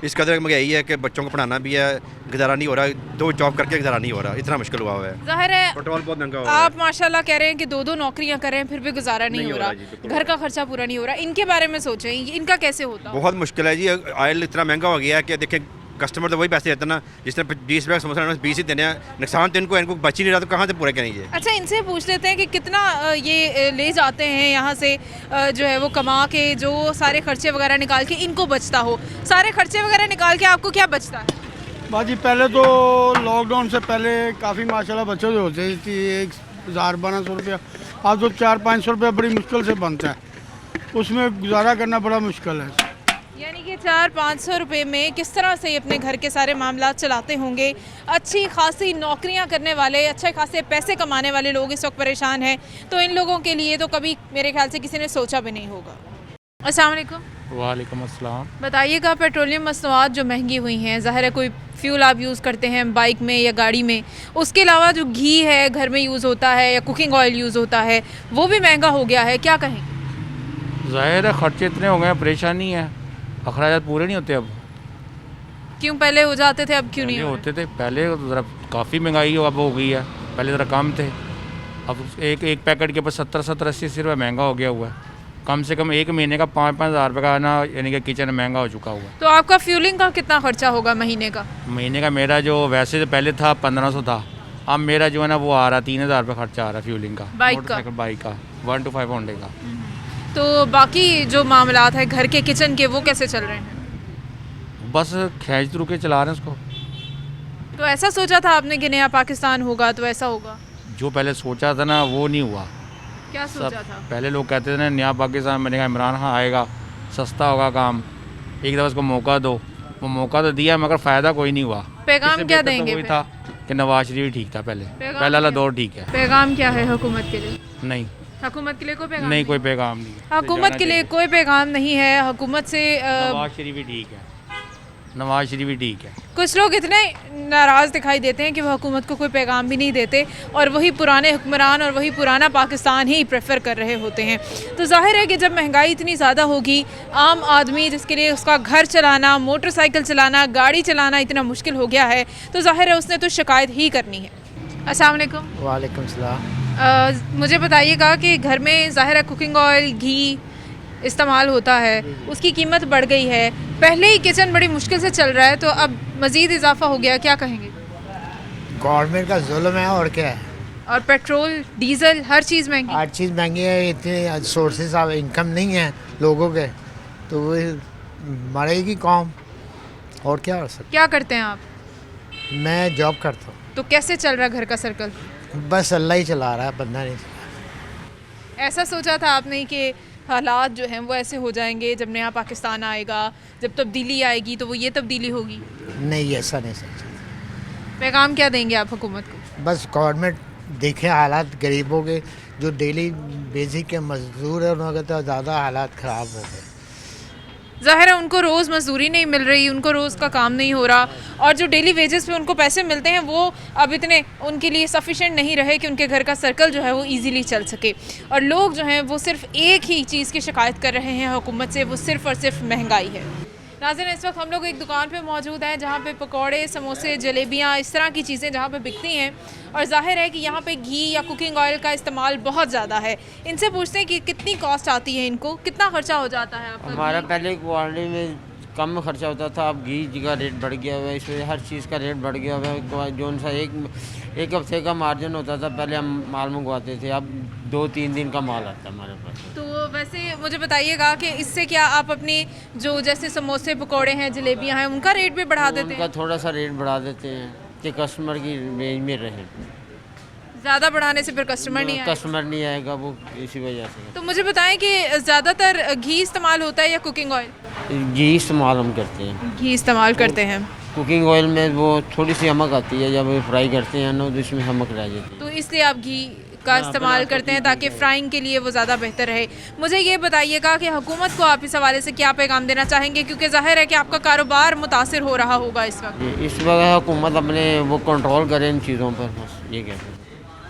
इस कदर महंगाई है कि बच्चों को पढ़ाना भी है, गुजारा नहीं हो रहा, 2 जॉब करके गुजारा नहीं हो रहा, इतना मुश्किल हुआ है। ज़ाहिर है पेट्रोल बहुत महंगा हो रहा है। आप माशाल्लाह कह रहे हैं कि 2-2 नौकरियां करें फिर भी गुजारा नहीं हो रहा, घर का खर्चा पूरा नहीं हो रहा। इनके बारे में सोचें, इनका कैसे होता? बहुत मुश्किल है जी। ऑयल इतना महंगा हो गया है कि देखिए कस्टमर तो वही पैसे देते ना, जिस तरह 20 रुपये समोसा 20 ही देने हैं, नुकसान तो इनको बच ही नहीं रहा, तो कहाँ से पूरे करेंगे? अच्छा, इनसे पूछ लेते हैं कि कितना ये ले जाते हैं यहाँ से, जो है वो कमा के, जो सारे खर्चे वगैरह निकाल के इनको बचता हो। सारे खर्चे वगैरह निकाल के आपको क्या बचता है? बाजी पहले तो लॉकडाउन से पहले काफ़ी माशाल्लाह बचत होती थी, 1000-1200 रुपया। अब तो 400-500 रुपया बड़ी मुश्किल से बनता है, उसमें गुजारा करना बड़ा मुश्किल है। यानी कि 400-500 रुपये में किस तरह से अपने घर के सारे मामला चलाते होंगे। अच्छी खासी नौकरियां करने वाले, अच्छे खासे पैसे कमाने वाले लोग इस वक्त परेशान हैं, तो इन लोगों के लिए तो कभी मेरे ख्याल से किसी ने सोचा भी नहीं होगा। अस्सलाम वालेकुम। वालेकुम अस्सलाम। बताइएगा, पेट्रोलियम मसनूआत जो महंगी हुई हैं, ज़ाहिर है कोई फ्यूल आप यूज़ करते हैं बाइक में या गाड़ी में, उसके अलावा जो घी है घर में यूज़ होता है या कुकिंग ऑयल यूज़ होता है, वो भी महंगा हो गया है, क्या कहेंगे? ज़ाहिर है खर्चे इतने हो गए, परेशानी है, अखराजात पूरे नहीं होते अब। क्यों पहले हो जाते थे, अब क्यों नहीं होते थे? पहले ज़रा काफ़ी महंगाई अब हो गई है, पहले ज़रा कम थे, अब एक पैकेट के ऊपर 70-80 रुपये महंगा हो गया हुआ है। कम से कम एक महीने का 5-5 हज़ार रुपये का ना, यानी कि किचन महंगा हो चुका हुआ है। तो आपका फ्यूलिंग का कितना खर्चा होगा महीने का? महीने का मेरा जो वैसे तो पहले था 1500 था, अब मेरा जो है ना वो आ रहा 3000 रुपये खर्चा आ रहा है फ्यूलिंग का, बाइक का 1 to 5 होंडे का। तो बाकी जो मामलात है घर के किचन के, वो कैसे चल रहे हैं? बस खींच रुके चला रहे हैं उसको। तो ऐसा सोचा था आपने कि नया पाकिस्तान होगा तो ऐसा होगा? जो पहले सोचा था ना वो नहीं हुआ। क्या सोचा था? पहले लोग कहते थे ना नया पाकिस्तान बनेगा, इमरान खान आएगा, सस्ता होगा काम, एक दफ़ा उसको मौका दो। वो मौका तो दिया मगर फ़ायदा कोई नहीं हुआ। पैगाम क्या देंगे? वही था कि नवाज शरीफ भी ठीक था पहले, पहला वाला दौर ठीक है। पैगाम क्या है हुकूमत के लिए? नहीं, हुकूमत के लिए कोई पैगाम नहीं, कोई पैगाम नहीं। हुकूमत के लिए कोई पैगाम नहीं है। हुकूमत से नवाज शरीफ भी ठीक है, नवाज शरीफ भी ठीक है। कुछ लोग इतने नाराज़ दिखाई देते हैं कि वह हुकूमत को कोई पैगाम भी नहीं देते और वही पुराने हुक्मरान और वही पुराना पाकिस्तान ही प्रेफर कर रहे होते हैं। तो जाहिर है कि जब महंगाई इतनी ज़्यादा होगी, आम आदमी जिसके लिए उसका घर चलाना, मोटरसाइकिल चलाना, गाड़ी चलाना इतना मुश्किल हो गया है, तो जाहिर है उसने तो शिकायत ही करनी है। अस्सलाम वालेकुम। वालेकुम सलाम। मुझे बताइएगा कि घर में ज़ाहिर है कुकिंग ऑयल, घी इस्तेमाल होता है, उसकी कीमत बढ़ गई है। पहले ही किचन बड़ी मुश्किल से चल रहा है, तो अब मज़ीद इजाफा हो गया, क्या कहेंगे? गवर्नमेंट का जुल्म है और क्या है। और पेट्रोल, डीजल, हर चीज़ महंगी, हर चीज़ महंगी है। इतने सोर्सेज ऑफ इनकम नहीं है लोगों के, तो वो मरेगी कौम, और क्या हो सकता। क्या करते हैं आप? मैं जॉब करता हूँ। तो कैसे चल रहा है घर का सर्कल? बस अल्लाह ही चला रहा है, बंदा नहीं चला। ऐसा सोचा था आपने कि हालात जो हैं वो ऐसे हो जाएंगे, जब नया पाकिस्तान आएगा, जब तब्दीली आएगी तो वो ये तब्दीली होगी? नहीं, ऐसा नहीं सोचा। पैगाम क्या देंगे आप हुकूमत को? बस गवर्नमेंट देखे हालात गरीबों के, जो डेली बेसिक के मजदूर है उनके तो ज़्यादा हालात ख़राब हो गए। ज़ाहिर है उनको रोज़ मजदूरी नहीं मिल रही, उनको रोज़ का काम नहीं हो रहा, और जो डेली वेजेस पे उनको पैसे मिलते हैं वो अब इतने उनके लिए सफिशेंट नहीं रहे कि उनके घर का सर्कल जो है वो इजीली चल सके। और लोग जो हैं वो सिर्फ एक ही चीज़ की शिकायत कर रहे हैं हुकूमत से, वो सिर्फ़ और सिर्फ महंगाई है। नाज़रीन, इस वक्त हम लोग एक दुकान पे मौजूद हैं जहाँ पे पकौड़े, समोसे, जलेबियाँ, इस तरह की चीज़ें जहाँ पे बिकती हैं और जाहिर है कि यहाँ पे घी या कुकिंग ऑयल का इस्तेमाल बहुत ज़्यादा है। इनसे पूछते हैं कि कितनी कॉस्ट आती है इनको, कितना खर्चा हो जाता है आपका? हमारा पहले क्वालिटी में कम खर्चा होता था, अब घी का रेट बढ़ गया हुआ है, इसमें हर चीज़ का रेट बढ़ गया हुआ है। जो सा एक हफ्ते का मार्जिन होता था पहले हम माल मंगवाते थे, अब 2-3 दिन का माल आता है हमारे पास। तो वैसे मुझे बताइएगा कि इससे क्या आप अपनी जो जैसे समोसे, पकौड़े हैं, जलेबियाँ हैं, उनका रेट भी बढ़ा देते हैं? उनका थोड़ा सा रेट बढ़ा देते हैं कि कस्टमर की रेंज में रहे। ज़्यादा बढ़ाने से फिर कस्टमर नहीं आएगा वो, इसी वजह से। तो मुझे बताएं कि ज़्यादातर घी इस्तेमाल होता है या कुकिंग ऑयल? घी इस्तेमाल हम करते हैं। घी इस्तेमाल करते हैं। कुकिंग ऑयल में वो थोड़ी सी हमक आती है, जब फ्राई करते हैं ना तो इसमें हमक रह जाती है, तो इसलिए आप घी का इस्तेमाल करते हैं ताकि फ्राइंग के लिए वो ज़्यादा बेहतर रहे। मुझे ये बताइएगा कि हुकूमत को आप इस हवाले से क्या पैगाम देना चाहेंगे, क्योंकि जाहिर है कि आपका कारोबार मुतासिर हो रहा होगा इस वक्त। इस वक्त हुकूमत अपने वो कंट्रोल करे इन चीज़ों पर, बस ये कहते हैं।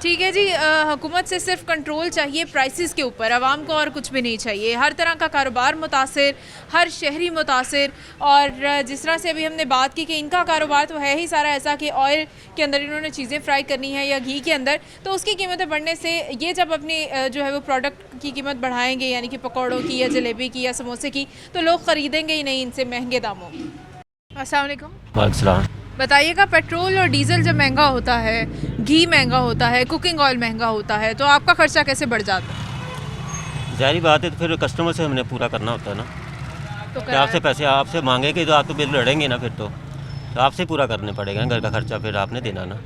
ठीक है जी, हुकूमत से सिर्फ कंट्रोल चाहिए प्राइसेस के ऊपर, आवाम को और कुछ भी नहीं चाहिए। हर तरह का कारोबार मुतासिर, हर शहरी मुतासिर, और जिस तरह से अभी हमने बात की कि इनका कारोबार तो है ही सारा ऐसा कि ऑयल के अंदर इन्होंने चीज़ें फ्राई करनी है या घी के अंदर, तो उसकी कीमतें बढ़ने से ये जब अपनी जो है वो प्रोडक्ट की कीमत बढ़ाएंगे, यानी कि पकौड़ों की या जलेबी की या समोसे की, तो लोग ख़रीदेंगे ही नहीं इनसे महंगे दामों। अस्सलाम वालेकुम। बताइएगा, पेट्रोल और डीज़ल जब महंगा होता है, घी महंगा होता है, कुकिंग ऑयल महंगा होता है, तो आपका खर्चा कैसे बढ़ जाता है? जाहिर बात है, तो फिर कस्टमर से हमने पूरा करना होता है ना। तो आपसे पैसे आपसे मांगेंगे तो आप तो बिल लड़ेंगे ना, फिर तो आपसे पूरा करने पड़ेगा। घर का खर्चा फिर आपने देना ना।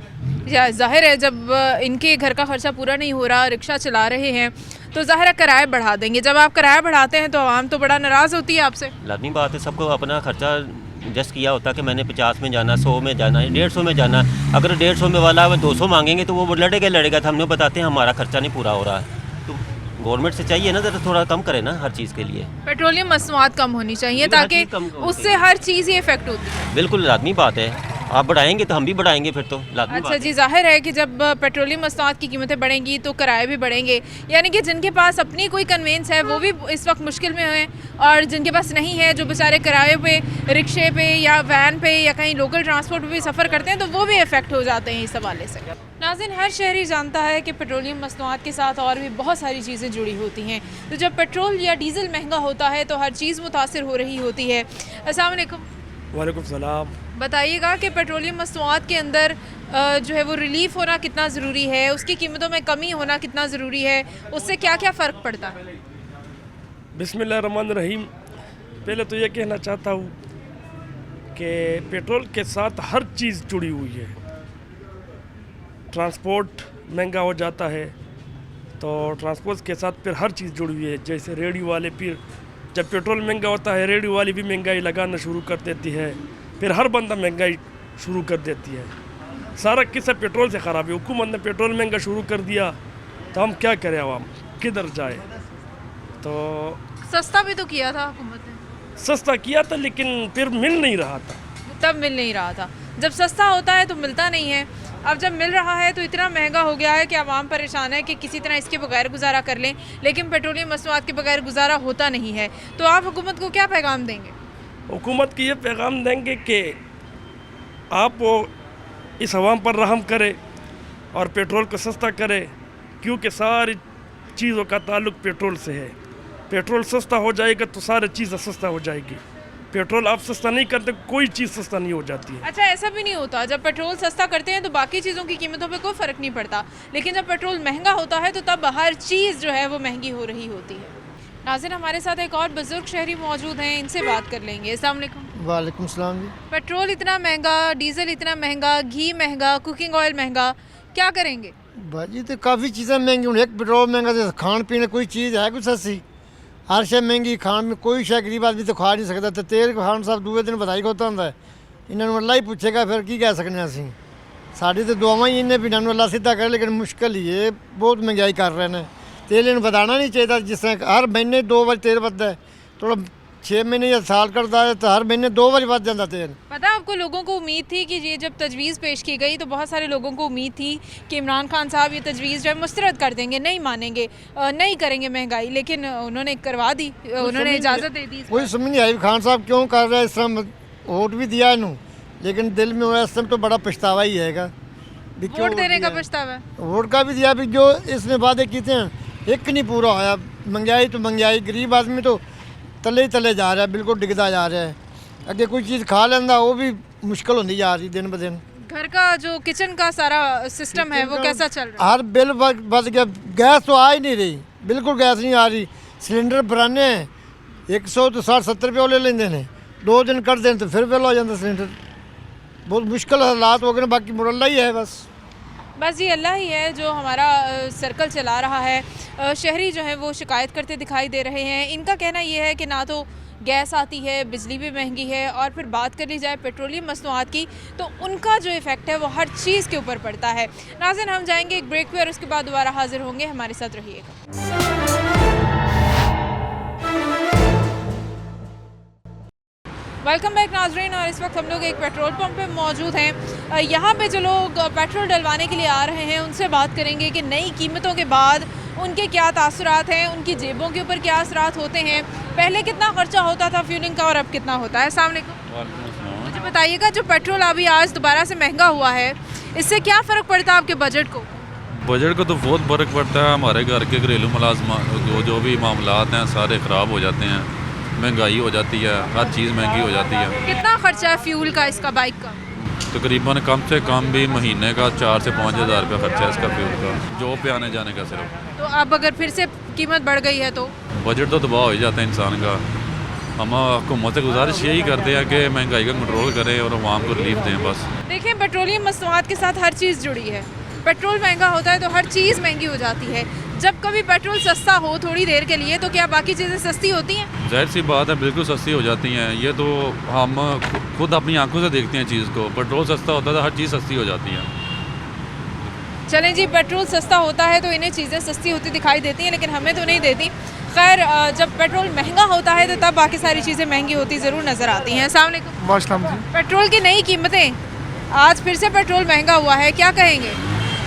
या जाहिर है जब इनके घर का खर्चा पूरा नहीं हो रहा, रिक्शा चला रहे हैं, तो जाहिर है किराया बढ़ा देंगे। जब आप किराया बढ़ाते हैं तो आवाम तो बड़ा नाराज़ होती है आपसे। लाजमी बात है, सबको अपना खर्चा जस्ट किया होता है कि मैंने 50 में जाना, 100 में जाना, 150 में जाना। अगर 150 में वाला 200 मांगेंगे तो वो लड़ेगा तो हमने बताते हैं हमारा खर्चा नहीं पूरा हो रहा है। तो गवर्नमेंट से चाहिए ना ज़रा थोड़ा कम करे ना हर चीज़ के लिए। पेट्रोलियम मसनूआत कम होनी चाहिए ताकि उससे हर चीज़ ही इफेक्ट होती है। बिल्कुल लाजमी बात है, आप बढ़ाएंगे तो हम भी बढ़ाएंगे फिर तो लाजमी अच्छा जी, जाहिर है कि जब पेट्रोलियम मसनूआत की कीमतें बढ़ेंगी तो किराए भी बढ़ेंगे, यानी कि जिनके पास अपनी कोई कन्वेंस है वो भी इस वक्त मुश्किल में हैं, और जिनके पास नहीं है, जो बेचारे किराए पे, रिक्शे पे या वैन पे या कहीं लोकल ट्रांसपोर्ट पे भी सफ़र करते हैं, तो वो भी इफ़ेक्ट हो जाते हैं इस हवाले से। नाज़रीन, हर शहरी जानता है कि पेट्रोलियम मसनूआत के साथ और भी बहुत सारी चीज़ें जुड़ी होती हैं, तो जब पेट्रोल या डीज़ल महंगा होता है तो हर चीज़ मुतासिर हो रही होती है। अस्सलाम वालेकुम। वालेकुम सलाम। बताइएगा कि पेट्रोलियम मसनूआत के अंदर जो है वो रिलीफ होना कितना ज़रूरी है, उसकी कीमतों में कमी होना कितना ज़रूरी है, उससे क्या क्या फ़र्क पड़ता है? बिस्मिल्लाहिर्रहमानिर्रहीम। पहले तो ये कहना चाहता हूँ कि पेट्रोल के साथ हर चीज़ जुड़ी हुई है। ट्रांसपोर्ट महंगा हो जाता है तो ट्रांसपोर्ट के साथ फिर हर चीज़ जुड़ी हुई है। जैसे रेडियो वाले, फिर जब पेट्रोल महंगा होता है रेडियो वाली भी महंगाई लगाना शुरू कर देती है, फिर हर बंदा महंगाई शुरू कर देती है। सारा किस्सा पेट्रोल से ख़राब है। हुकूमत ने पेट्रोल महंगा शुरू कर दिया तो हम क्या करें, आवाम किधर जाए? तो सस्ता भी तो किया था हुकूमत ने। सस्ता किया था लेकिन फिर मिल नहीं रहा था। तब मिल नहीं रहा था, जब सस्ता होता है तो मिलता नहीं है। अब जब मिल रहा है तो इतना महंगा हो गया है कि आवाम परेशान है कि किसी तरह इसके बगैर गुजारा कर लें, लेकिन पेट्रोलियम मसनूआत के बगैर गुजारा होता नहीं है। तो आप हुकूमत को क्या पैगाम देंगे? हुकूमत को ये पैगाम देंगे कि आप वो इस अवाम पर रहम करे और पेट्रोल को सस्ता करे, क्योंकि सारी चीज़ों का ताल्लुक पेट्रोल से है। पेट्रोल सस्ता हो जाएगा तो सारी चीज़ें सस्ता हो जाएगी। पेट्रोल आप सस्ता नहीं करते, कोई चीज़ सस्ता नहीं हो जाती है। अच्छा, ऐसा भी नहीं होता, जब पेट्रोल सस्ता करते हैं तो बाकी चीज़ों की कीमतों पे कोई फ़र्क नहीं पड़ता, लेकिन जब पेट्रोल महंगा होता है तो तब हर चीज़ जो है वो महंगी हो रही होती है। नाज़रीन, हमारे साथ एक और बुज़ुर्ग शहरी मौजूद हैं, इनसे बात कर लेंगे। अस्सलाम वालेकुम। वालेकुम सलाम जी। पेट्रोल इतना महंगा, डीज़ल इतना महंगा, घी महंगा, कुकिंग ऑयल महंगा, क्या करेंगे? भाजी तो काफ़ी चीज़ें महंगी हूँ। एक पेट्रोल महंगा तो खान पीने कोई चीज़ है कुछ सस्ती, हर शय महंगी। खान में कोई शय गरीब आदमी तो खा नहीं सकता। तो तेल खान साहब दूसरे दिन बधाई होता होंगे, इन्होंने अल्लाह ही पूछेगा, फिर की कह सकते असीं। साड़ी तो दुआवां ही इन्हें भी इन्होंने अल्लाह सीधा करे, लेकिन मुश्किल ही है, बहुत महंगाई कर रहे हैं। तेल इन्हें बताना नहीं चाहिए, जिस तरह हर महीने 2 बार तेल बदलता है, थोड़ा 6 महीने या साल करता है तो हर महीने 2 बार बढ़ जाता तेल। पता है आपको, लोगों को उम्मीद थी कि ये जब तजवीज़ पेश की गई तो बहुत सारे लोगों को उम्मीद थी कि इमरान खान साहब ये तजवीज़ जो है मुस्तरद कर देंगे, नहीं मानेंगे, नहीं करेंगे महंगाई, लेकिन उन्होंने करवा दी, उन्होंने इजाज़त दे दी। कोई समझ नहीं आई खान साहब क्यों कर रहे हैं इस तरह। वोट भी दिया इन्हों, लेकिन दिल में इस समय तो बड़ा पछतावा ही है। वोट देने का पछतावा है, वोट का भी दिया भी, जो इसने वादे किए हैं एक नहीं पूरा होया। महंगाई तो महंगाई, गरीब आदमी तो तले ही तले जा रहा है, बिल्कुल डिगदा जा रहा है। अगे कोई चीज़ खा लेंदा वो भी मुश्किल होती जा रही दिन ब दिन। घर का जो किचन का सारा सिस्टम है वो कैसा चल रहा है? हर बिल बढ़ गया, गैस तो आ ही नहीं रही, बिल्कुल गैस नहीं आ रही। सिलेंडर भराने हैं 100 तो 60-70 रुपये ले लेंगे ने, 2 दिन कर दें तो फिर बिल हो जाता सिलेंडर। बहुत मुश्किल हालात हो गए, बाकी मुरल्ला ही है बस जी अल्लाह ही है जो हमारा सर्कल चला रहा है। शहरी जो है वो शिकायत करते दिखाई दे रहे हैं। इनका कहना ये है कि ना तो गैस आती है, बिजली भी महंगी है, और फिर बात करी जाए पेट्रोलियम मसनूआत की तो उनका जो इफ़ेक्ट है वो हर चीज़ के ऊपर पड़ता है। नाज़रीन, हम जाएंगे एक ब्रेक पे और उसके बाद दोबारा हाजिर होंगे, हमारे साथ रहिएगा। वेलकम बैक नाजरीन, और इस वक्त हम लोग एक पेट्रोल पंप पे मौजूद हैं। यहाँ पे जो लोग पेट्रोल डलवाने के लिए आ रहे हैं उनसे बात करेंगे कि नई कीमतों के बाद उनके क्या तासुरात हैं, उनकी जेबों के ऊपर क्या असरात होते हैं, पहले कितना खर्चा होता था फ्यूलिंग का और अब कितना होता है। अस्सलाम वालेकुम। मुझे बताइएगा, जो पेट्रोल अभी आज दोबारा से महंगा हुआ है, इससे क्या फ़र्क पड़ता है आपके बजट को? बजट को तो बहुत फ़र्क पड़ता है। हमारे घर के घरेलू मुलाजमा जो भी मामलात हैं सारे ख़राब हो जाते हैं, महंगाई हो जाती है, हर चीज़ महंगी हो जाती है। कितना खर्चा है फ्यूल का, इसका बाइक का? तकरीबन कम से कम भी महीने का 4 से 5 हज़ार रुपये खर्चा है इसका फ्यूल का, जॉब पे आने जाने का सिर्फ। तो अब अगर फिर से कीमत बढ़ गई है तो बजट तो तबाह हो ही जाता है इंसान का। हम हुकूमत से गुजारिश यही करते हैं कि महंगाई का कंट्रोल करें और आवाम को रिलीफ दें बस। देखिए, पेट्रोलियम मसनूआत के साथ हर चीज़ जुड़ी है। पेट्रोल महंगा होता है तो हर चीज़ महंगी हो जाती है। जब कभी पेट्रोल सस्ता हो थोड़ी देर के लिए तो क्या बाकी चीज़ें सस्ती होती हैं? जाहिर सी बात है, बिल्कुल सस्ती हो जाती हैं। ये तो हम खुद अपनी आंखों से देखते हैं चीज़ को। पेट्रोल सस्ता होता है तो हर चीज़ सस्ती हो जाती है। चलें जी, पेट्रोल सस्ता होता है तो इन्हें चीज़ें सस्ती होती दिखाई देती हैं, लेकिन हमें तो नहीं देती। खैर, जब पेट्रोल महंगा होता है तो तब बाकी सारी चीज़ें महंगी होती ज़रूर नज़र आती हैं। अस्सलाम वालेकुम। पेट्रोल की नई कीमतें, आज फिर से पेट्रोल महंगा हुआ है, क्या कहेंगे?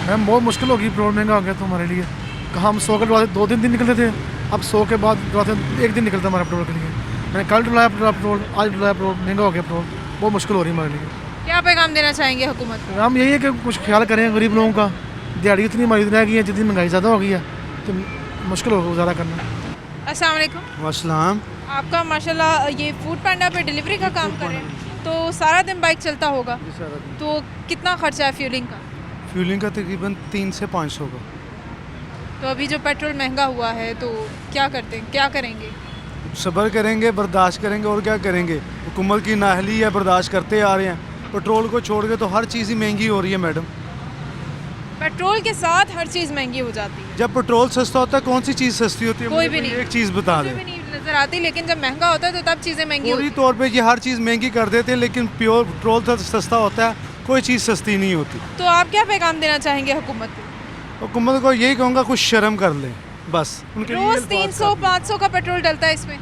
मैम बहुत मुश्किल होगी, पेट्रोल महंगा हो गया तो हमारे लिए। कहाँ हम 100 के डलवाते 2-3 दिन निकलते थे, अब 100 के बाद डलवाते 1 दिन निकलता हमारा पेट्रोल के लिए। मैंने कल डलाया पेट्रोल, आज डलाया पेट्रोल, महंगा हो गया पेट्रोल, बहुत मुश्किल हो रही है हमारे लिए। क्या पैगाम देना चाहेंगे हुकूमत को? हम यही है कि कुछ ख्याल करें गरीब लोगों का। दिहाड़ी इतनी हमारी रह गई है, जितनी महंगाई ज़्यादा हो गई है तो मुश्किल होगा गुजारा करना। अस्सलाम वालेकुम। अस्सलाम। आपका माशाल्लाह ये फूड पांडा पे डिलीवरी का काम कर रहे हैं तो सारा दिन बाइक चलता होगा, तो कितना खर्चा है फ्यूलिंग का? फ्यूलिंग का तकरीबन 300 से 500 का। तो अभी जो पेट्रोल महंगा हुआ है तो क्या करते हैं, क्या करेंगे? सब्र करेंगे, बर्दाश्त करेंगे और क्या करेंगे। हुकूमत की नाहली है, बर्दाश्त करते आ रहे हैं। पेट्रोल को छोड़ के तो हर चीज़ ही महंगी हो रही है मैडम। पेट्रोल के साथ हर चीज़ महंगी हो जाती है। जब पेट्रोल सस्ता होता है कौन सी चीज़ सस्ती होती है? कोई भी नहीं। एक चीज़ बता दें। नजर आती, लेकिन जब महंगा होता है तो तब चीज़ें महंगी पूरी तौर पे ये हर चीज़ महंगी कर देते हैं, लेकिन प्योर पेट्रोल तो सस्ता होता है, कोई चीज़ सस्ती नहीं होती। तो आप क्या पैगाम देना चाहेंगे हुकूमत को? हुकूमत को यही कहूँगा कुछ शर्म कर ले बस। उनके रोज़ 300-500 का पेट्रोल डलता है इसमें?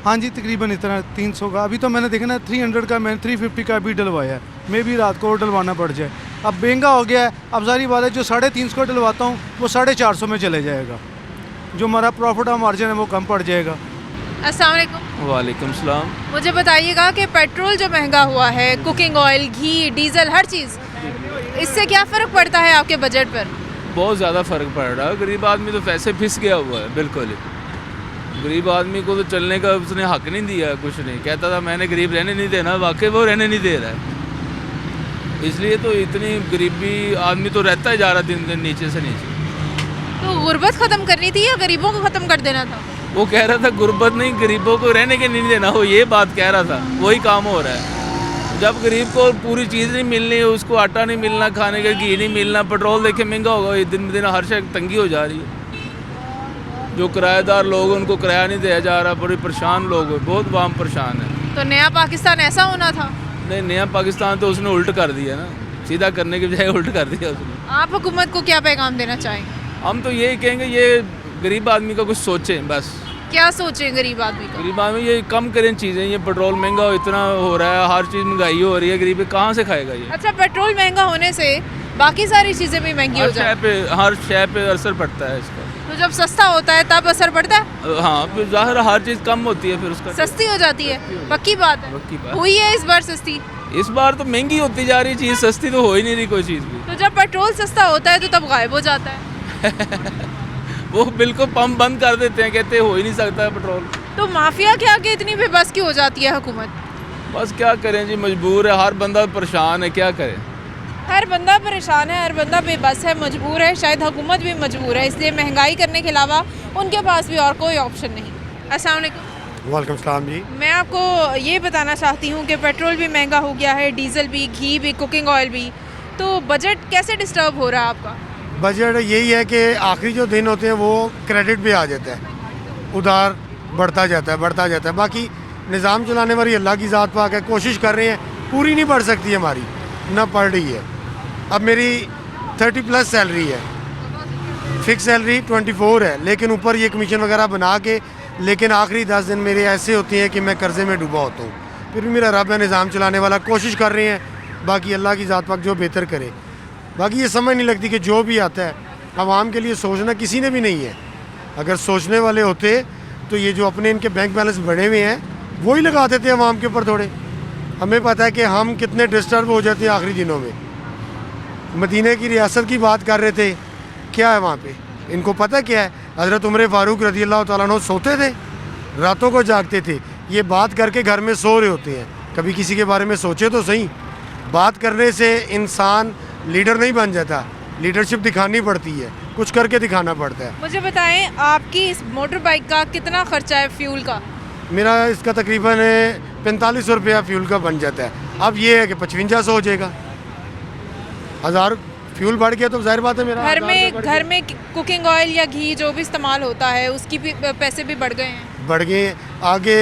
हाँ जी, तकरीबन इतना 300 का। अभी तो मैंने देखा ना 300 का, मैंने 350 का भी डलवाया है। मैं भी रात को डलवाना पड़ जाए, अब महंगा हो गया है। अब सारी बात है, जो 350 का डलवाता हूँ वो 450 में चले जाएगा, जो हमारा प्रॉफिट और मार्जिन है वो कम पड़ जाएगा। अस्सलाम वालेकुम। वालेकुम सलाम। मुझे बताइएगा कि पेट्रोल जो महंगा हुआ है, कुकिंग ऑयल, घी, डीजल, हर चीज़, इससे क्या फ़र्क पड़ता है आपके बजट पर? बहुत ज़्यादा फ़र्क पड़ रहा है। गरीब आदमी तो पैसे फिस गया हुआ है बिल्कुल ही। गरीब आदमी को तो चलने का उसने हक नहीं दिया, कुछ नहीं। कहता था मैंने गरीब रहने नहीं देना, वाकई वो रहने नहीं दे रहा है। इसलिए तो इतनी गरीबी, आदमी तो रहता ही जा रहा दिन दिन नीचे से नीचे। तो गुर्बत ख़त्म करनी थी या गरीबों को ख़त्म कर देना था? वो कह रहा था गुर्बत नहीं, गरीबों को रहने के नहीं देना, वो ये बात कह रहा था। वही काम हो रहा है। जब गरीब को पूरी चीज़ नहीं मिलनी, उसको आटा नहीं मिलना, खाने का घी नहीं मिलना, पेट्रोल देखे महंगा होगा, ये दिन ब दिन हर शय तंगी हो जा रही है। जो किराएदार लोग उनको किराया नहीं दिया जा रहा, बड़े परेशान लोग, बहुत वाम परेशान है। तो नया पाकिस्तान ऐसा होना था? नहीं, नया पाकिस्तान तो उसने उल्ट कर दिया ना, सीधा करने के बजाय उल्ट कर दिया उसने। आप हुकूमत को क्या पैगाम देना चाहेंगे? हम तो यही कहेंगे, ये गरीब आदमी का कुछ सोचें बस। क्या सोचें गरीब आदमी को? गरीब आदमी ये कम करें चीज़ें, ये पेट्रोल महंगा हो इतना हो रहा है, हर चीज़ महंगाई हो रही है, गरीब कहाँ से खाएगा ये? अच्छा, पेट्रोल महंगा होने से बाकी सारी चीज़ें भी महंगी हो जाती हैं। हर शय पे असर पड़ता है इसका। तो जब सस्ता होता है तब असर पड़ता है? हाँ, फिर जाहिर हर चीज़ कम होती है, फिर उसका सस्ती हो जाती है, पक्की बात है। पक्की बात। हुई है इस बार सस्ती? इस बार तो महंगी होती जा रही चीज़, सस्ती तो हो ही नहीं रही कोई चीज़ भी। तो जब पेट्रोल सस्ता होता है तो तब गायब हो जाता है। वो बिल्कुल पंप बंद कर देते हैं, कहते हैं हो ही नहीं सकता पेट्रोल। तो माफिया क्या कि इतनी बेबस की हो जाती है हुकूमत? बस क्या करें जी, मजबूर है, हर बंदा परेशान है, क्या करें। हर बंदा परेशान है, हर बंदा बेबस है, मजबूर है, शायद हुकूमत भी मजबूर है, इसलिए महंगाई करने के अलावा उनके पास भी और कोई ऑप्शन नहीं। अस्सलाम वालेकुम। वालेकुम सलाम जी। मैं आपको ये बताना चाहती हूँ कि पेट्रोल भी महंगा हो गया है, डीजल भी, घी भी, कुकिंग ऑयल भी, तो बजट कैसे डिस्टर्ब हो रहा है आपका? बजट यही है कि आखिरी जो दिन होते हैं वो क्रेडिट पे आ जाता है, उधार बढ़ता जाता है। बाकी निज़ाम चलाने वाली अल्लाह की ज़ात पाक है, कोशिश कर रहे हैं, पूरी नहीं बढ़ सकती हमारी, ना पड़ रही है। अब मेरी 30+ सैलरी है, फिक्स सैलरी 24 है, लेकिन ऊपर ये कमीशन वगैरह बना के, लेकिन आखिरी 10 दिन मेरे ऐसे होते हैं कि मैं कर्ज़े में डूबा होता हूँ। फिर भी मेरा रब है निज़ाम चलाने वाला, कोशिश कर रहे हैं, बाकी अल्लाह की ज़ात पाक जो बेहतर करे। बाकी ये समझ नहीं लगती कि जो भी आता है आवाम के लिए सोचना किसी ने भी नहीं है। अगर सोचने वाले होते तो ये जो अपने इनके बैंक बैलेंस बढ़े हुए हैं वो ही लगा देते हैं आवाम के ऊपर थोड़े। हमें पता है कि हम कितने डिस्टर्ब हो जाते हैं आखिरी दिनों में। मदीने की रियासत की बात कर रहे थे, क्या है वहाँ पे, इनको पता क्या है? हज़रत उमर फ़ारूक रज़ी अल्लाह तआला अन्हु सोते थे, रातों को जागते थे, ये बात करके घर में सो रहे होते हैं। कभी किसी के बारे में सोचे तो सही। बात करने से इंसान लीडर नहीं बन जाता, लीडरशिप दिखानी पड़ती है, कुछ करके दिखाना पड़ता है। मुझे बताएं, आपकी इस मोटर बाइक का कितना खर्चा है फ्यूल का? मेरा इसका तकरीबन 4500 रुपया फ्यूल का बन जाता है। अब ये है कि 5500 हो जाएगा। 1000 फ्यूल बढ़ गया तो जाहिर बात है मेरा घर में कुकिंग ऑयल या घी जो भी इस्तेमाल होता है उसकी भी पैसे भी बढ़ गए हैं। बढ़ गए। आगे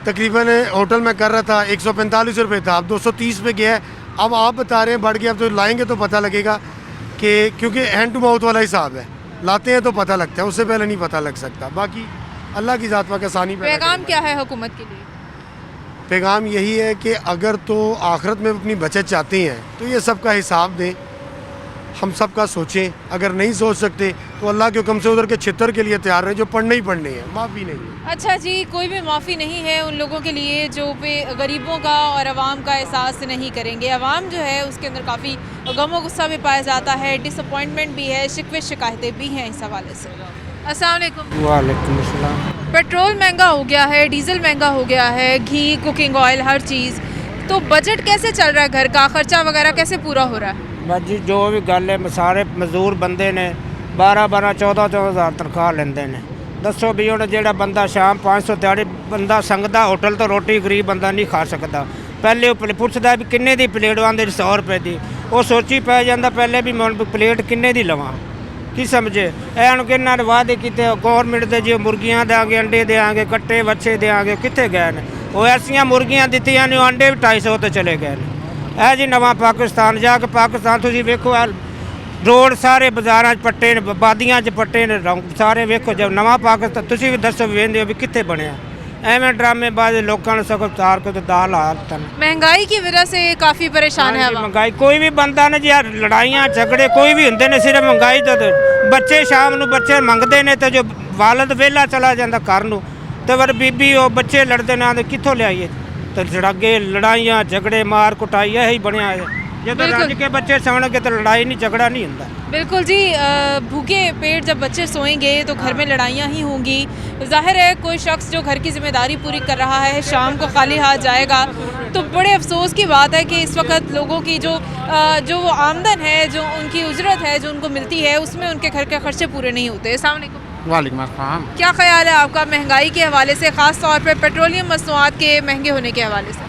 तकरीबन होटल में कर रहा था 145 रुपये था, अब 230 पे गया है। अब आप बता रहे हैं बढ़ गया, अब तो लाएंगे तो पता लगेगा कि, क्योंकि हैंड टू माउथ वाला हिसाब है, लाते हैं तो पता लगता है, उससे पहले नहीं पता लग सकता। बाकी अल्लाह की ज़ात पाक आसानी। पैगाम क्या है हुकूमत के लिए? पैगाम यही है कि अगर तो आखिरत में अपनी बचत चाहते हैं तो ये सब का हिसाब दें, हम सब का सोचें। अगर नहीं सोच सकते तो अल्लाह के हुक्म से उधर के छितर के लिए तैयार रहे, जो पढ़ने ही पढ़ने हैं, माफ़ी नहीं है। अच्छा जी, कोई भी माफ़ी नहीं है उन लोगों के लिए जो पे गरीबों का और आवाम का एहसास नहीं करेंगे। आवाम जो है उसके अंदर काफ़ी गम गुस्सा भी पाया जाता है, डिसअपॉइंटमेंट भी है, शिकवे शिकायतें भी हैं इस हवाले से। अस्सलाम वालेकुम। वालेकुम अस्सलाम। पेट्रोल महंगा हो गया है, डीजल महंगा हो गया है, घी, कुकिंग ऑयल, हर चीज़, तो बजट कैसे चल रहा है? घर का खर्चा वगैरह कैसे पूरा हो रहा है? बस जी जो भी गल है, सारे मजदूर बंदे ने 12-12, 14-14 हज़ार तनख्वाह लेंदे ने। दसो भी हूँ जो बंदा शाम 500 दिहाड़ी बंदा संगदा होटल तो रोटी गरीब बंदा नहीं खा सकता। पहले पुछदा भी किन्ने दी प्लेट, आंदे 100 रुपए की, वो सोची पै जाता पहले भी मैं प्लेट किन्ने दी लवां, की समझे। ऐन किन्ना वादे किते गौरमेंट दे जो मुर्गियां देंगे, अंडे देंगे, कट्टे बच्चे देंगे, कितने गए ने? वो ऐसियां मुर्गियां दित्तियां ने, अंडे भी 250 तो चले गए ने। है जी नवा पाकिस्तान, जाके पाकिस्तान तुसीं वेखो रोड सारे बाजारां पट्टे ने, बादियां च पट्टे ने, सारे वेखो। जब नवा पाकिस्तान तुसीं भी दसो वेंदे हो भी कित्थे बनया? एवें ड्रामेबाज लोगों ने सगों तार को तो दाल हालत है। महंगाई की वजह से काफ़ी परेशान है महंगाई। कोई भी बंदा ने जी लड़ाइयाँ झगड़े कोई भी होंगे ने, सिर्फ महंगाई तो बच्चे शाम नूं बच्चे मंगते ने, तो जो वालद वेला चला जाता घर नूं, तो फिर बीबी वो बच्चे लड़ते ने, आते कित्थों लियाइए? तो झड़गे लड़ाइयाँ झगड़े मार कुटाई यही बनया है। जब रज के बच्चे सोएंगे तो लड़ाई नहीं झगड़ा नहीं होता। बिल्कुल जी, भूखे पेट जब बच्चे सोएंगे तो घर में लड़ाइयाँ ही होंगी। जाहिर है कोई शख्स जो घर की जिम्मेदारी पूरी कर रहा है शाम को खाली हाथ जाएगा, तो बड़े अफसोस की बात है कि इस वक्त लोगों की जो वो आमदन है, जो उनकी उजरत है, जो उनको मिलती है, उसमें उनके घर के खर्चे पूरे नहीं होते। अस्सलाम वालेकुम। वालेकुम अस्सलाम। क्या ख्याल है आपका महंगाई के हवाले से, ख़ास तौर पर पेट्रोलियम मसनूआत के महंगे होने के हवाले से?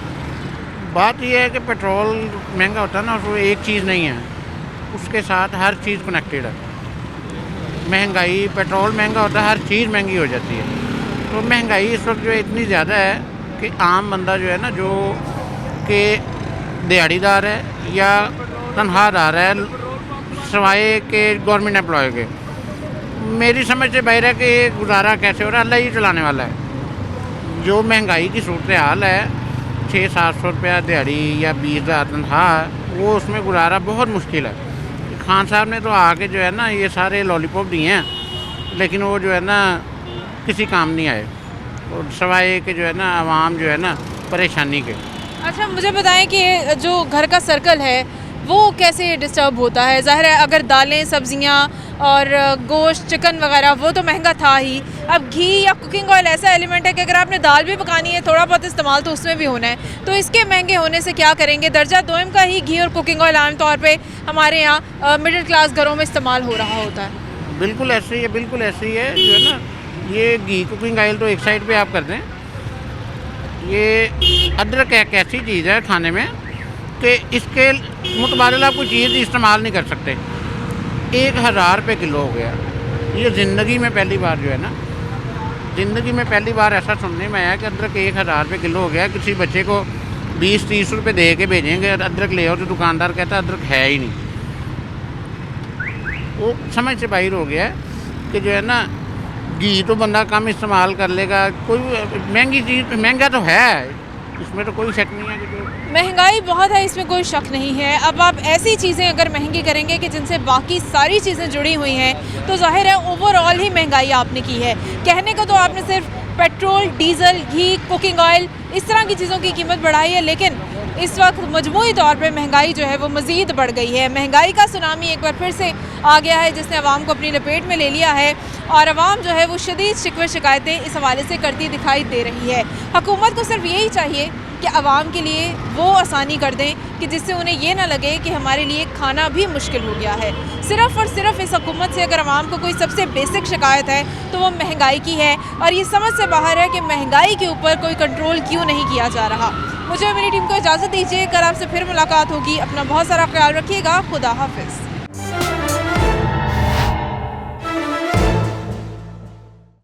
बात यह है कि पेट्रोल महंगा होता है ना, वो एक चीज़ नहीं है, उसके साथ हर चीज़ कनेक्टेड है। महंगाई, पेट्रोल महंगा होता है, हर चीज़ महंगी हो जाती है। तो महंगाई इस वक्त जो है इतनी ज़्यादा है कि आम बंदा जो है ना, जो कि दिहाड़ीदार है या तनख्वाहदार है, सवाए के गवर्नमेंट एम्प्लॉय के, मेरी समझ से बाहर है कि गुजारा कैसे हो रहा है, अल्लाह ही चलाने वाला है। जो महंगाई की सूरत हाल है, 600-700 रुपया दिहाड़ी या 20,000 तनख्वाह, वो उसमें गुजारा बहुत मुश्किल है। खान साहब ने तो आके जो है ना ये सारे लॉलीपॉप दिए हैं, लेकिन वो जो है ना किसी काम नहीं आए, और सवाए कि जो है ना आवाम जो है ना परेशानी के। अच्छा, मुझे बताएं कि जो घर का सर्कल है वो कैसे डिस्टर्ब होता है? ज़ाहिर है अगर दालें, सब्जियां और गोश्त, चिकन वगैरह वो तो महंगा था ही, अब घी या कुकिंग ऑयल ऐसा एलिमेंट है कि अगर आपने दाल भी पकानी है, थोड़ा बहुत इस्तेमाल तो उसमें भी होना है, तो इसके महंगे होने से क्या करेंगे? दर्जा दोम का ही घी और कुकिंग ऑयल आम तौर पे हमारे यहाँ मिडिल क्लास घरों में इस्तेमाल हो रहा होता है। बिल्कुल ऐसे ही है, बिल्कुल ऐसे ही है। जो है ना ये घी कुकिंग ऑयल तो एक साइड पे आप कर दें, ये अदरक एक ऐसी चीज़ है खाने में कि इसके मुतबादिल आप कोई चीज़ इस्तेमाल नहीं कर सकते। 1,000 रुपये किलो हो गया। ये ज़िंदगी में पहली बार जो है ना, ज़िंदगी में पहली बार ऐसा सुनने में आया कि अदरक 1,000 रुपये किलो हो गया। किसी बच्चे को 20-30 रुपये दे के भेजेंगे अदरक ले आओ, तो दुकानदार कहता है अदरक है ही नहीं। वो समझ से बाहर हो गया है कि जो है ना घी तो बंदा कम इस्तेमाल कर लेगा, कोई महंगी चीज़ महंगा तो है, इसमें तो कोई शक नहीं है कि जो महंगाई बहुत है, इसमें कोई शक नहीं है। अब आप ऐसी चीज़ें अगर महंगी करेंगे कि जिनसे बाकी सारी चीज़ें जुड़ी हुई हैं, तो जाहिर है ओवरऑल ही महंगाई आपने की है। कहने को तो आपने सिर्फ पेट्रोल, डीजल, घी, कुकिंग ऑयल इस तरह की चीज़ों की कीमत बढ़ाई है, लेकिन इस वक्त मजमूई तौर पे महंगाई जो है वो मज़ीद बढ़ गई है। महंगाई का सुनामी एक बार फिर से आ गया है, जिसने आवाम को अपनी लपेट में ले लिया है, और आवाम जो है वो शदीद शिकवे शिकायतें इस हवाले से करती दिखाई दे रही है। हुकूमत को सिर्फ यही चाहिए कि आवाम के लिए वो आसानी कर दें कि जिससे उन्हें ये ना लगे कि हमारे लिए खाना भी मुश्किल हो गया है। सिर्फ़ और सिर्फ इस हुकूमत से अगर आवाम को कोई सबसे बेसिक शिकायत है तो वो महंगाई की है, और ये समझ से बाहर है कि महंगाई के ऊपर कोई कंट्रोल क्यों नहीं किया जा रहा। मुझे मेरी टीम को इजाज़त दीजिए, कल आपसे फिर मुलाकात होगी। अपना बहुत सारा ख्याल रखिएगा। खुदा हाफिज़।